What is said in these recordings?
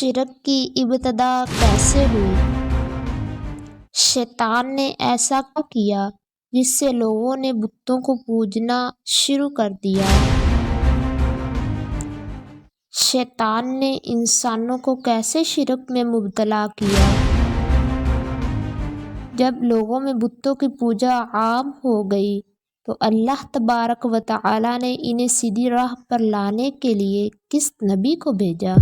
शिरक की इब्तिदा कैसे हुई? शैतान ने ऐसा क्या किया जिससे लोगों ने बुतों को पूजना शुरू कर दिया? शैतान ने इंसानों को कैसे शिरक में मुब्तला किया? जब लोगों में बुतों की पूजा आम हो गई तो अल्लाह तबारक व तआला ने इन्हें सीधी राह पर लाने के लिए किस नबी को भेजा?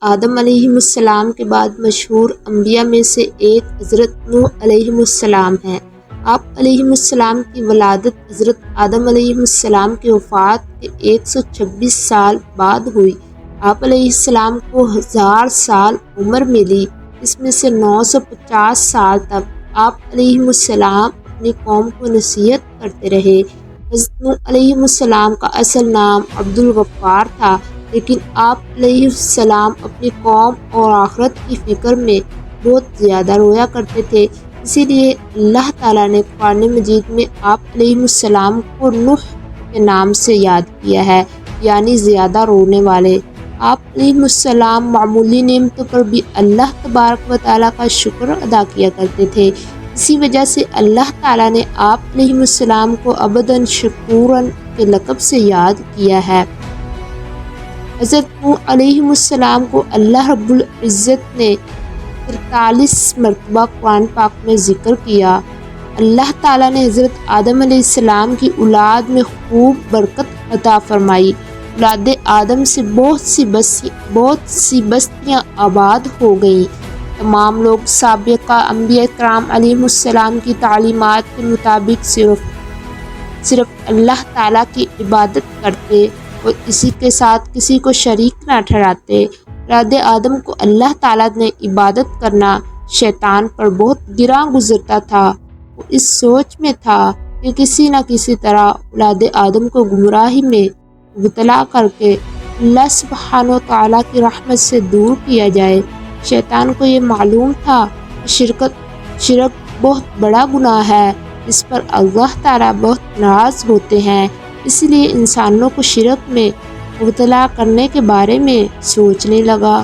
आदम अलैहिस्सलाम के बाद मशहूर अंबिया में से एक हज़रत नूह अलैहिस्सलाम हैं। आप अलैहिस्सलाम की वलादत हज़रत आदम अलैहिस्सलाम की वफ़ात के 126 साल बाद हुई। आप अलैहिस्सलाम को 1000 साल उम्र मिली, इसमें से 950 साल तक आप अलैहिस्सलाम अपनी कौम को नसीहत करते रहे। हज़रत नूह अलैहिस्सलाम का असल नाम अब्दुल गफ्फार था, लेकिन आप अलैहिस्सलाम अपनी कौम और आखिरत की फ़िक्र में बहुत ज़्यादा रोया करते थे। इसीलिए अल्लाह ताला ने कुरान मजीद में आप अलैहिस्सलाम को नूह के नाम से याद किया है, यानी ज़्यादा रोने वाले। आप अलैहिस्सलाम मामूली नेमतों पर भी अल्लाह तबारक व तआला का शुक्र अदा किया करते थे। इसी वजह से अल्लाह ताला ने आप अलैहिस्सलाम को अबदन शकूरन के लक़ब से याद किया है। हज़रत नूह अलैहिस्सलाम को अल्लाह रब्बुल इज़्ज़त ने 43 मरतबा कुरान पाक में ज़िक्र किया। अल्लाह ताला ने हज़रत आदम अलैहिस्सलाम की औलाद में खूब बरकत अता फरमाई। औलाद आदम से बहुत सी बस्तियाँ आबाद हो गईं। तमाम लोग साबिक़ा अंबिया किराम अलैहिमुस्सलाम की तालीमात के मुताबिक सिर्फ अल्लाह ताला की इबादत करते और इसी के साथ किसी को शरीक ना ठहराते। औलाद आदम को अल्लाह ताला ने इबादत करना शैतान पर बहुत गिरा गुजरता था। वो इस सोच में था कि किसी न किसी तरह औलाद आदम को गुमराही में मुब्तला करके अल्लाह सुब्हानहू व तआला की रहमत से दूर किया जाए। शैतान को ये मालूम था कि शिरक बहुत बड़ा गुनाह है, इस पर अल्लाह ताला बहुत नाराज़ होते हैं। इसलिए इंसानों को शिरक में मुब्तला करने के बारे में सोचने लगा।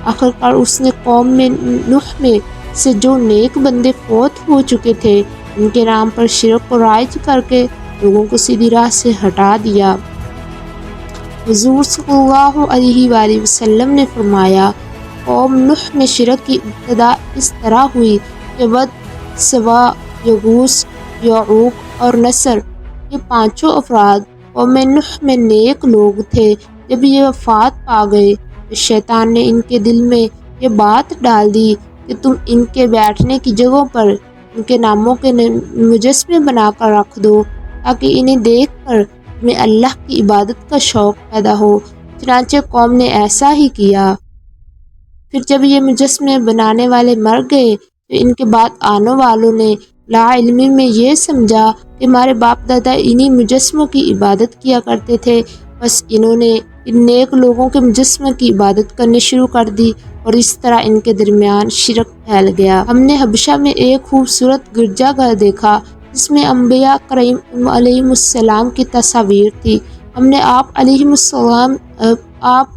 आखिरकार उसने कौम में नूह में से जो नेक बंदे फौत हो चुके थे, उनके नाम पर शिरक को राइज करके लोगों को सीधी राह से हटा दिया। हुज़ूर सल्लल्लाहु अलैहि वसल्लम ने फरमाया, कौम नूह में शिरक की इब्तिदा इस तरह हुई कि वद, सवा, यगूस, यऊक और नसर ये पांचों अफराद कौम नूह में नेक लोग थे। जब ये वफ़ात पा गए तो शैतान ने इनके दिल में ये बात डाल दी कि तुम इनके बैठने की जगहों पर इनके नामों के मुजस्मे बनाकर रख दो, ताकि इन्हें देख कर तुम्हें अल्लाह की इबादत का शौक़ पैदा हो। चुनांचे कौम ने ऐसा ही किया। फिर जब ये मुजस्मे बनाने वाले मर गए तो इनके बाद आने वालों ने लाइल्मी में ये समझा कि हमारे बाप दादा इन्हीं मुजस्मों की इबादत किया करते थे, बस इन्होंने इन नेक लोगों के मुजस्मे की इबादत करनी शुरू कर दी और इस तरह इनके दरमियान शिरक फैल गया। हमने हबशा में एक खूबसूरत गिरजाघर देखा जिसमें अंबिया करम अलैहिमुस्सलाम की तस्वीर थी। हमने आप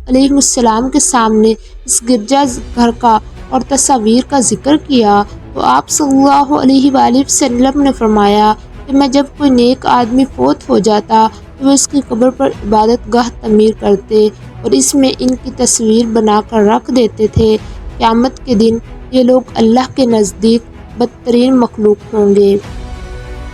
अलैहिमुस्सलाम के सामने इस गिरजा घर का और तस्वीर का जिक्र किया तो आप सल्लल्लाहु अलैहि वसल्लम ने फरमाया कि मैं जब कोई नेक आदमी फौत हो जाता तो वे उसकी कब्र पर इबादत गाह तमीर करते और इसमें इनकी तस्वीर बनाकर रख देते थे। क़यामत के दिन ये लोग अल्लाह के नज़दीक बदतरीन मखलूक होंगे।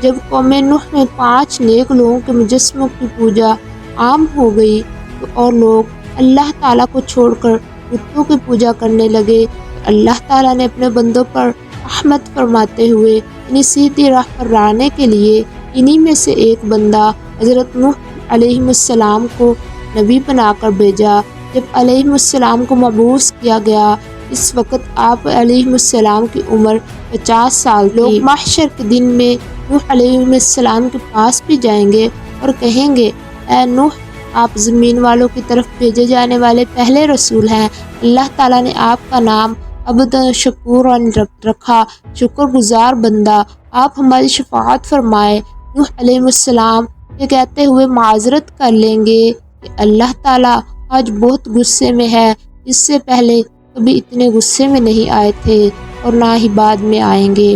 जब कौम नूह में 5 नेक लोगों के मुजस्मों की पूजा आम हो गई तो और लोग अल्लाह ताला को छोड़कर बुतों की पूजा करने लगे, तो अल्लाह ताला ने अपने बंदों पर रहमत फरमाते हुए इन्हें सीधी राह पर लाने के लिए इन्हीं में से एक बंदा हज़रत नूह अलैहिस्सलाम को नबी बनाकर भेजा। जब अलैहिस्सलाम को मबूस किया गया, इस वक्त आप अलैहिस्सलाम की उम्र 50 साल थी। लोग महशर के दिन में नूह अलैहिस्सलाम के पास भी जाएंगे और कहेंगे, ऐ नूह, आप ज़मीन वालों की तरफ भेजे जाने वाले पहले रसूल हैं। अल्लाह ताला ने आपका नाम अब्दन शकूरन रखा, शुक्रगुजार बंदा। आप हमारी शफाअत फरमाए। नूह अलैहिस्सलाम یہ کہتے ہوئے معذرت کر لیں گے کہ اللہ تعالیٰ آج بہت غصے میں ہے، اس سے پہلے کبھی اتنے غصے میں نہیں آئے تھے اور نہ ہی بعد میں آئیں گے۔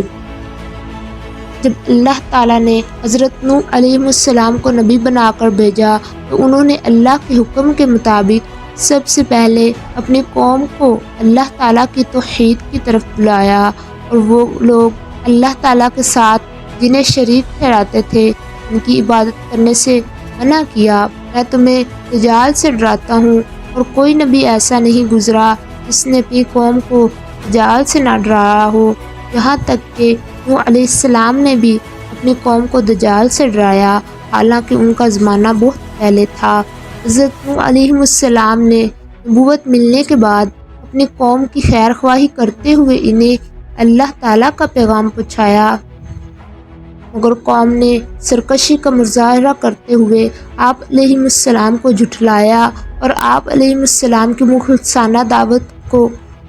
جب اللہ تعالیٰ نے حضرت نوح علیہ السلام کو نبی بنا کر بھیجا تو انہوں نے اللہ کے حکم کے مطابق سب سے پہلے اپنی قوم کو اللہ تعالیٰ کی توحید کی طرف بلایا، اور وہ لوگ اللہ تعالیٰ کے ساتھ جنہیں شریک ٹھہراتے تھے ان کی عبادت کرنے سے منع کیا۔ میں تمہیں دجال سے ڈراتا ہوں، اور کوئی نبی ایسا نہیں گزرا جس نے اپنی قوم کو دجال سے نہ ڈرایا ہو، یہاں تک کہ نوح علیہ السلام نے بھی اپنی قوم کو دجال سے ڈرایا، حالانکہ ان کا زمانہ بہت پہلے تھا۔ حضرت نوح علیہ السلام نے نبوت ملنے کے بعد اپنی قوم کی خیر خواہی کرتے ہوئے انہیں اللہ تعالیٰ کا پیغام پہنچایا، مگر قوم نے سرکشی کا مظاہرہ کرتے ہوئے آپ علیہ السلام کو جھٹلایا اور آپ علیہ السلام کی مخلصانہ دعوت کو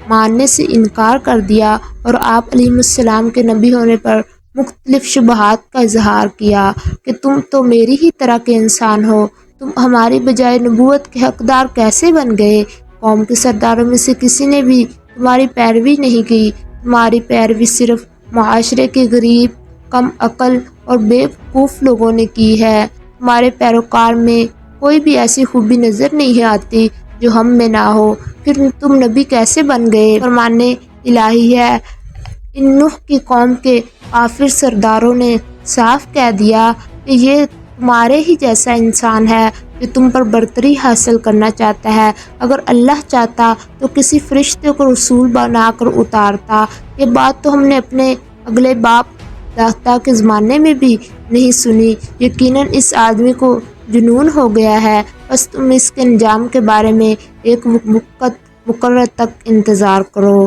ماننے سے انکار کر دیا، اور آپ علیہ السلام کے نبی ہونے پر مختلف شبہات کا اظہار کیا کہ تم تو میری ہی طرح کے انسان ہو، تم ہماری بجائے نبوت کے حقدار کیسے بن گئے؟ قوم کے سرداروں میں سے کسی نے بھی تمہاری پیروی نہیں کی، تمہاری پیروی صرف معاشرے کے غریب، کم عقل اور بے وقوف لوگوں نے کی ہے، تمہارے پیروکار میں کوئی بھی ایسی خوبی نظر نہیں آتی جو ہم میں نہ ہو، پھر تم نبی کیسے بن گئے؟ فرمان الہی ہے۔ ان نوح کی قوم کے کافر سرداروں نے صاف کہہ دیا کہ یہ تمہارے ہی جیسا انسان ہے جو تم پر برتری حاصل کرنا چاہتا ہے، اگر اللہ چاہتا تو کسی فرشتے کو رسول بنا کر اتارتا۔ یہ بات تو ہم نے اپنے اگلے باپ دادا کے زمانے میں بھی نہیں سنی، یقیناً اس آدمی کو جنون ہو گیا ہے، بس تم اس کے انجام کے بارے میں ایک وقت مقرر تک انتظار کرو۔